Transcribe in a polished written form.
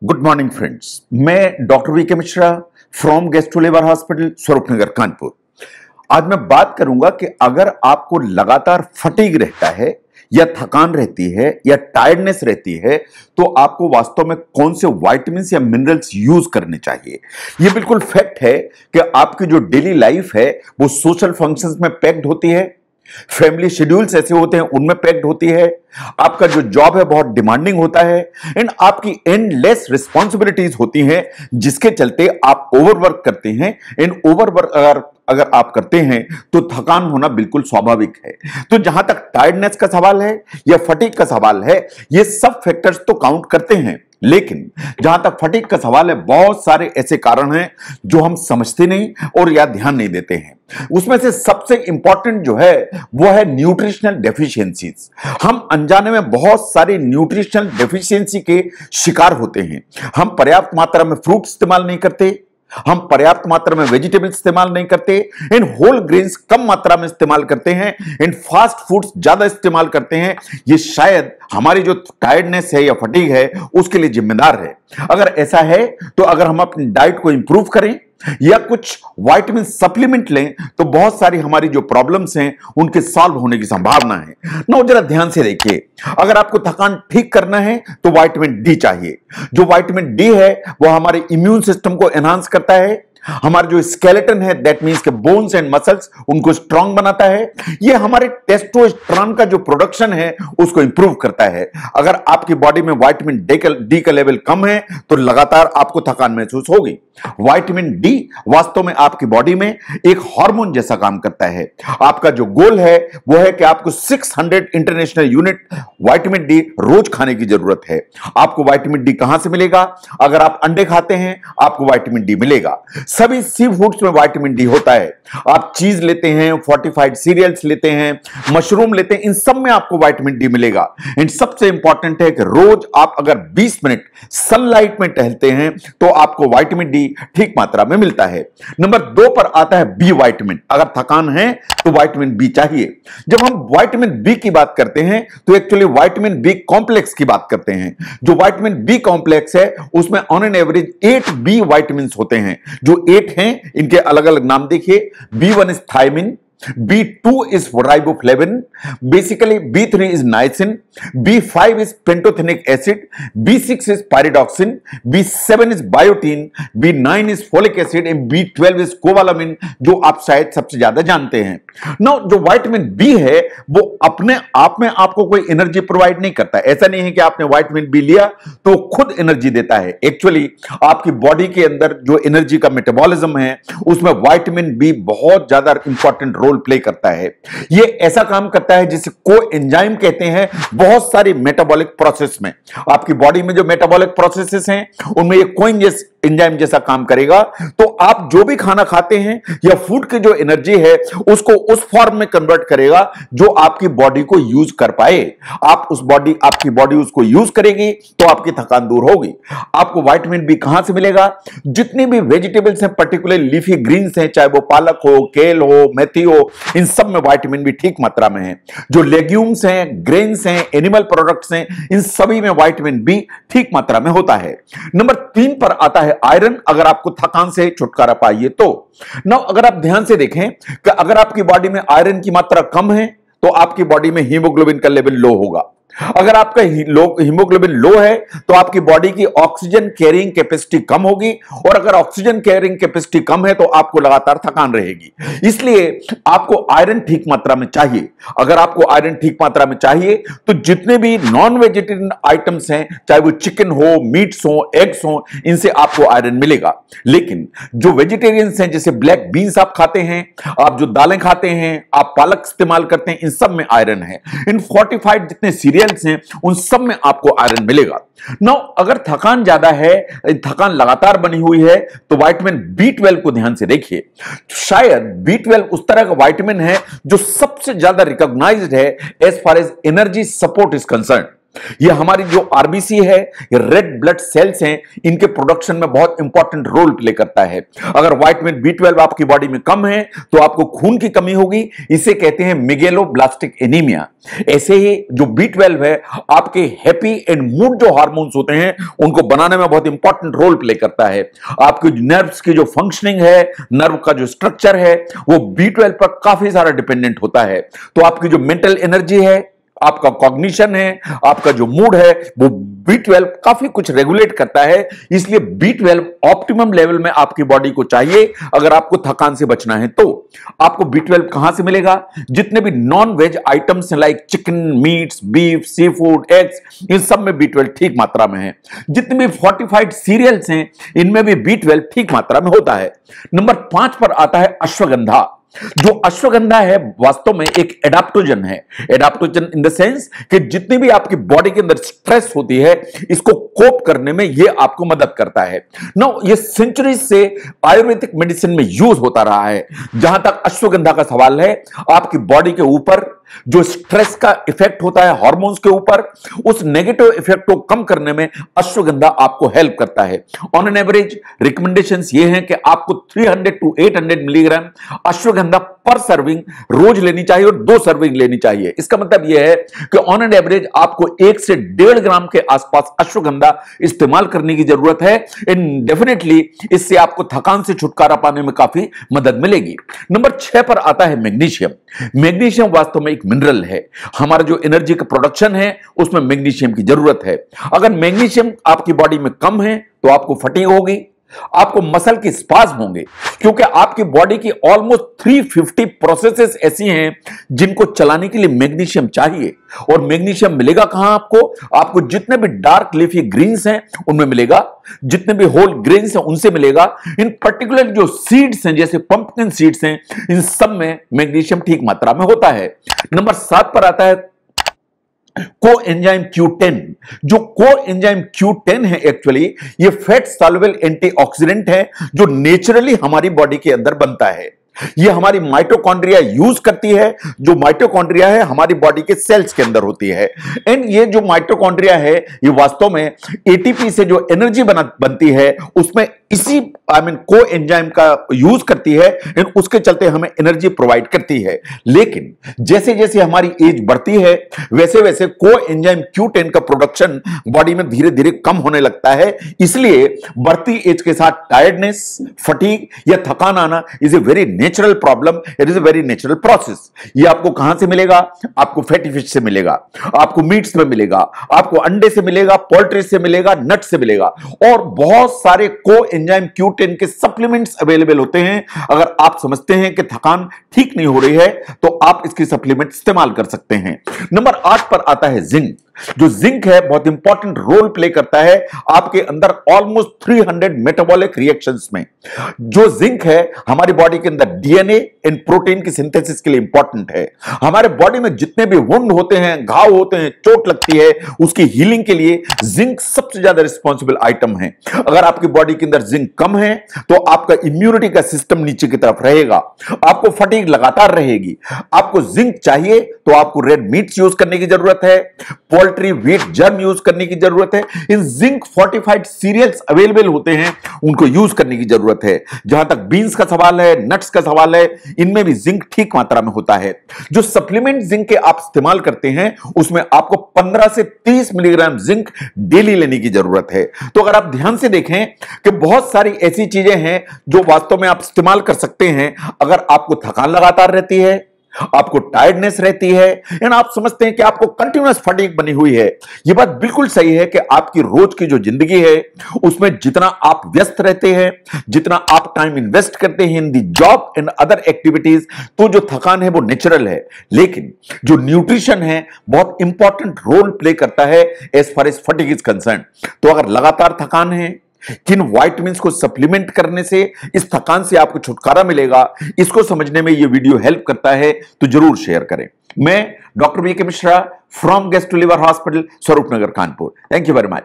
Good morning friends, मैं doctor V K Mishra from gastro liver hospital Swaroopnagar Kanpur. आज मैं बात करूंगा कि अगर आपको लगातार फटीग रहता है या थकान रहती है या टायर्डनेस रहती है तो आपको वास्तव में कौन से विटामिन्स या मिनरल्स यूज करने चाहिए। यह बिल्कुल फैक्ट है कि आपकी जो डेली लाइफ है वो सोशल फंक्शंस में पैक्ड होती है, फैमिली शेड्यूल्स ऐसे होते हैं उनमें पैक्ड होती है, आपका जो जॉब है बहुत डिमांडिंग होता है एंड आपकी एंडलेस रिस्पॉन्सिबिलिटीज होती हैं जिसके चलते आप ओवरवर्क करते हैं। एंड ओवरवर्क अगर आप करते हैं तो थकान होना बिल्कुल स्वाभाविक है। तो जहां तक टायर्डनेस का सवाल है या फटीग का सवाल है, ये सब फैक्टर्स तो काउंट करते हैं, लेकिन जहां तक फटीग का सवाल है बहुत सारे ऐसे कारण हैं जो हम समझते नहीं और या ध्यान नहीं देते हैं। उसमें से सबसे इंपॉर्टेंट जो है वो है न्यूट्रिशनल डेफिशिएंसीज। हम अनजाने में बहुत सारे न्यूट्रिशनल डेफिशिएंसी के शिकार होते हैं। हम पर्याप्त मात्रा में फ्रूट इस्तेमाल नहीं करते, हम पर्याप्त मात्रा में वेजिटेबल इस्तेमाल नहीं करते, इन होल ग्रेन्स कम मात्रा में इस्तेमाल करते हैं, इन फास्ट फूड्स ज्यादा इस्तेमाल करते हैं। ये शायद हमारी जो टायर्डनेस है या फटीग है उसके लिए जिम्मेदार है। अगर ऐसा है तो अगर हम अपनी डाइट को इंप्रूव करें या कुछ विटामिन सप्लीमेंट लें तो बहुत सारी हमारी जो प्रॉब्लम्स हैं उनके सॉल्व होने की संभावना है। ना जरा ध्यान से देखिए, अगर आपको थकान ठीक करना है तो विटामिन डी चाहिए। जो विटामिन डी है वो हमारे इम्यून सिस्टम को एनहांस करता है, हमारा जो स्केलेटन है दैट मींस के बोन्स एंड मसल्स उनको स्ट्रांग बनाता है। ये हमारे टेस्टोस्टेरोन का जो प्रोडक्शन है उसको इंप्रूव करता है। अगर आपकी बॉडी में विटामिन डी का लेवल कम है तो लगातार आपको थकान महसूस होगी। विटामिन डी वास्तव में आपकी बॉडी में एक हार्मोन जैसा काम करता है। आपका जो गोल है वो है कि आपको 600 इंटरनेशनल यूनिट विटामिन डी रोज खाने की जरूरत है। आपको विटामिन डी कहां से मिलेगा? अगर आप अंडे खाते हैं आपको विटामिन डी मिलेगा। सभी सी फूड्स में विटामिन डी होता है। आप चीज लेते हैं, फोर्टिफाइड सीरियल्स लेते हैं, मशरूम लेते हैं, इन सब में आपको विटामिन डी मिलेगा। एंड सबसे इंपॉर्टेंट है कि रोज आप अगर 20 मिनट सनलाइट में टहलते हैं तो आपको विटामिन डी ठीक मात्रा में मिलता है। नंबर 2 पर आता है बी विटामिन। अगर थकान है तो विटामिन बी चाहिए। जब हम विटामिन बी की बात करते हैं तो एक्चुअली विटामिन बी कॉम्प्लेक्स की बात करते हैं। जो विटामिन बी कॉम्प्लेक्स है उसमें on an average 8 B vitamin होते हैं। जो 8 हैं इनके अलग अलग नाम देखिए। B1 is thiamine, B2 is riboflavin, basically B3 is niacin, B5 is pantothenic acid, B6 is pyridoxine, B7 is biotin, B9 is folic acid and B12 is cobalamin, जो आप शायद सबसे ज्यादा जानते हैं। नाउ जो विटामिन बी है वो अपने आप में आपको कोई एनर्जी प्रोवाइड नहीं करता। ऐसा नहीं है कि आपने विटामिन बी लिया तो खुद एनर्जी देता है। एक्चुअली आपकी बॉडी के अंदर जो एनर्जी का मेटाबॉलिज्म है उसमें विटामिन बी बहुत ज्यादा इंपॉर्टेंट रोल प्ले करता है। ये ऐसा काम करता है जिसे कोएंजाइम कहते हैं। बहुत सारी मेटाबॉलिक प्रोसेस में आपकी बॉडी में जो मेटाबॉलिक प्रोसेसेस हैं उनमें ये कोएंजाइम जैसा काम करेगा। तो आप जो भी खाना खाते हैं या फूड की जो एनर्जी है उसको उस फॉर्म में कन्वर्ट करेगा जो आपकी बॉडी को यूज कर पाए। आपकी बॉडी उसको यूज करेगी तो आपकी थकान दूर होगी। आपको विटामिन बी कहां से मिलेगा? जितनी भी वेजिटेबल्स हैं, पर्टिकुलर लीफी ग्रीन्स हैं, चाहे वो पालक हो, केल हो, मेथी हो, इन सब में विटामिन बी ठीक मात्रा में है। जो लेग्यूम्स हैं, ग्रेन्स हैं, एनिमल प्रोडक्ट्स हैं, इन सभी में विटामिन बी ठीक मात्रा में होता है। नंबर 3 पर आता है आयरन। अगर आपको थकान से छुटकारा पाइए तो नाउ अगर आप ध्यान से देखें कि अगर आपकी बॉडी में आयरन की मात्रा कम है तो आपकी बॉडी में हीमोग्लोबिन का लेवल लो होगा। अगर आपका हीमोग्लोबिन लो है तो आपकी बॉडी की ऑक्सीजन कैरिंग कैपेसिटी कम होगी, और अगर ऑक्सीजन कैरिंग कैपेसिटी कम है तो आपको लगातार थकान रहेगी। इसलिए आपको आयरन ठीक मात्रा में चाहिए। अगर आपको आयरन ठीक मात्रा में चाहिए तो जितने भी नॉन वेजिटेरियन आइटम्स हैं, चाहे वो चिकन हो, मीट्स हो, एग्स हो, इनसे आपको आयरन मिलेगा। लेकिन जो वेजिटेरियंस हैं, जैसे ब्लैक बीन्स आप खाते हैं, आप जो दालें खाते हैं, आप पालक इस्तेमाल करते हैं, इन सब में आयरन है। इन फोर्टिफाइड जितने सीरियल हैं उन सब में आपको आयरन मिलेगा। नाउ अगर थकान ज्यादा है, थकान लगातार बनी हुई है तो विटामिन B12 को ध्यान से देखिए। शायद B12 उस तरह का विटामिन है जो सबसे ज्यादा रिकॉग्नाइज्ड है as far as energy support is concern. ये हमारी जो आरबीसी है, ये रेड ब्लड सेल्स हैं, इनके प्रोडक्शन में बहुत इंपॉर्टेंट रोल प्ले करता है। अगर विटामिन बी12 आपकी बॉडी में कम है तो आपको खून की कमी होगी, इसे कहते हैं मेगेलोब्लास्टिक एनीमिया। ऐसे ही जो बी12 है आपके हैप्पी एंड मूड जो हार्मोन्स होते हैं उनको बनाने में बहुत इंपॉर्टेंट रोल प्ले करता है। आपके नर्व्स की जो फंक्शनिंग है, नर्व का जो स्ट्रक्चर है, वो बी12 पर काफी सारा डिपेंडेंट होता है। तो आपकी जो मेंटल एनर्जी है, आपका कॉग्निशन है, आपका जो मूड है, वो बी12 काफी कुछ रेगुलेट करता है। इसलिए बी12 ऑप्टिमम लेवल में आपकी बॉडी को चाहिए अगर आपको थकान से बचना है। तो आपको बी12 कहां से मिलेगा? जितने भी non veg items like chicken, meats, beef, sea food, eggs, इन सब में बी12 ठीक मात्रा में है। जितने भी फोर्टिफाइड सीरियल्स हैं इनमें भी बी12 ठीक मात्रा में होता है। नंबर 5 पर आता है अश्वगंधा। जो अश्वगंधा है वास्तव में एक एडाप्टोजन है। एडाप्टोजन इन द सेंस कि जितनी भी आपकी बॉडी के अंदर स्ट्रेस होती है इसको कोप करने में यह आपको मदद करता है। नो, ये सेंचुरीज से आयुर्वेदिक मेडिसिन में यूज होता रहा है। जहां तक अश्वगंधा का सवाल है, आपकी बॉडी के ऊपर जो स्ट्रेस का इफेक्ट होता है हार्मोन्स के ऊपर, उस नेगेटिव इफेक्ट को कम करने में अश्वगंधा आपको हेल्प करता है। ऑन एन एवरेज रिकमेंडेशंस ये हैं कि आपको 300 टू 800 मिलीग्राम अश्वगंधा पर सर्विंग रोज लेनी चाहिए और 2 सर्विंग लेनी चाहिए। इसका मतलब यह है कि ऑन एन एवरेज आपको 1 से 1.5 ग्राम के आसपास अश्वगंधा इस्तेमाल करने की जरूरत है। एंड डेफिनेटली इससे आपको थकान से छुटकारा पाने में काफी मदद मिलेगी। नंबर 6 पर आता है मैग्नीशियम। मैग्नीशियम वास्तव में एक मिनरल है। हमारा जो एनर्जी का प्रोडक्शन है उसमें मैग्नीशियम की जरूरत है। अगर मैग्नीशियम आपकी बॉडी में कम है तो आपको फटीग होगी, आपको मसल की स्पाज्म होंगे, क्योंकि आपकी बॉडी की ऑलमोस्ट 350 प्रोसेसेस ऐसी हैं जिनको चलाने के लिए मैग्नीशियम चाहिए। और मैग्नीशियम मिलेगा कहां आपको? आपको जितने भी डार्क लीफी ग्रीन्स हैं उनमें मिलेगा, जितने भी होल ग्रेन्स हैं उनसे मिलेगा। इन पर्टिकुलर जो सीड्स हैं जैसे पंपकिन सीड्स हैं, इन सब में मैग्नीशियम ठीक मात्रा में होता है। नंबर 7 पर आता है कोएंजाइम Q10। जो कोएंजाइम Q10 है एक्चुअली ये फैट सॉल्युबल एंटीऑक्सीडेंट है जो नेचुरली हमारी बॉडी के अंदर बनता है। ये हमारी माइटोकॉन्ड्रिया यूज करती है। जो माइटोकॉन्ड्रिया है हमारी बॉडी के सेल्स के अंदर होती है। एंड ये जो माइटोकॉन्ड्रिया है ये वास्तव में एटीपी से जो एनर्जी बनती है उसमें इसी कोएंजाइम का यूज करती है। एंड उसके चलते हमें एनर्जी प्रोवाइड करती है। लेकिन जैसे जैसे हमारी एज बढ़ती है वैसे वैसे कोएंजाइम Q10 का प्रोडक्शन बॉडी में धीरे धीरे कम होने लगता है। इसलिए बढ़ती एज के साथ टायर्डनेस, फटीग या थकान आना is a very natural problem, it is a very natural process. ये आपको कहां से मिलेगा? आपको फैटी फिश से मिलेगा, आपको मीट्स में मिलेगा, आपको अंडे से मिलेगा, पोल्ट्री से मिलेगा, नट से मिलेगा। और बहुत सारे कोएंजाइम Q10 के सप्लीमेंट्स अवेलेबल होते हैं। अगर आप समझते हैं कि थकान ठीक नहीं हो रही है तो आप इसकी सप्लीमेंट इस्तेमाल कर सकते हैं। नंबर 8 पर आता है जिंक। जो जिंक है बहुत इंपॉर्टेंट रोल प्ले करता है आपके अंदर ऑलमोस्ट 300 मेटाबॉलिक रिएक्शंस में। जो जिंक है हमारी बॉडी के अंदर डीएनए एंड प्रोटीन की सिंथेसिस के लिए इंपॉर्टेंट है। हमारे बॉडी में जितने भी वुंड होते हैं, घाव होते हैं, चोट लगती है, उसकी हीलिंग के लिए जिंक सबसे ज्यादा रिस्पॉन्सिबल आइटम है। अगर आपकी बॉडी के अंदर जिंक कम है तो आपका इम्यूनिटी का सिस्टम नीचे की तरफ रहेगा, आपको फटीग लगातार रहेगी। आपको जिंक चाहिए तो आपको रेड मीट्स यूज करने की जरूरत है, पोल्ट्री, व्हीट, जर्म यूज करने की जरूरत है। इन जिंक फोर्टिफाइड सीरियल्स अवेलेबल होते हैं, उनको यूज करने की जरूरत है। जहां तक बीन्स का सवाल है, नट्स का सवाल है, इनमें भी जिंक ठीक मात्रा में होता है। जो सप्लीमेंट जिंक के आप इस्तेमाल करते हैं उसमें आपको 15 से 30 मिलीग्राम जिंक डेली लेने की जरूरत है। तो अगर आप ध्यान से देखें कि बहुत सारी ऐसी चीजें हैं जो वास्तव में आप इस्तेमाल कर सकते हैं। अगर आपको थकान लगातार रहती है, आपको टायर्डनेस रहती है, एंड आप समझते हैं कि आपको कंटिन्यूअस फटीग बनी हुई है, यह बात बिल्कुल सही है कि आपकी रोज की जो जिंदगी है उसमें जितना आप व्यस्त रहते हैं, जितना आप टाइम इन्वेस्ट करते हैं इन दी जॉब एंड अदर एक्टिविटीज, तो जो थकान है वो नेचुरल है। लेकिन जो न्यूट्रिशन है बहुत इंपॉर्टेंट रोल प्ले करता है as far as fatigue is concern. तो अगर लगातार थकान है, किन विटामिन्स को सप्लीमेंट करने से इस थकान से आपको छुटकारा मिलेगा, इसको समझने में यह वीडियो हेल्प करता है तो जरूर शेयर करें। मैं doctor VK Mishra from gastro liver hospital, Swaroopnagar, Kanpur. Thank you very much.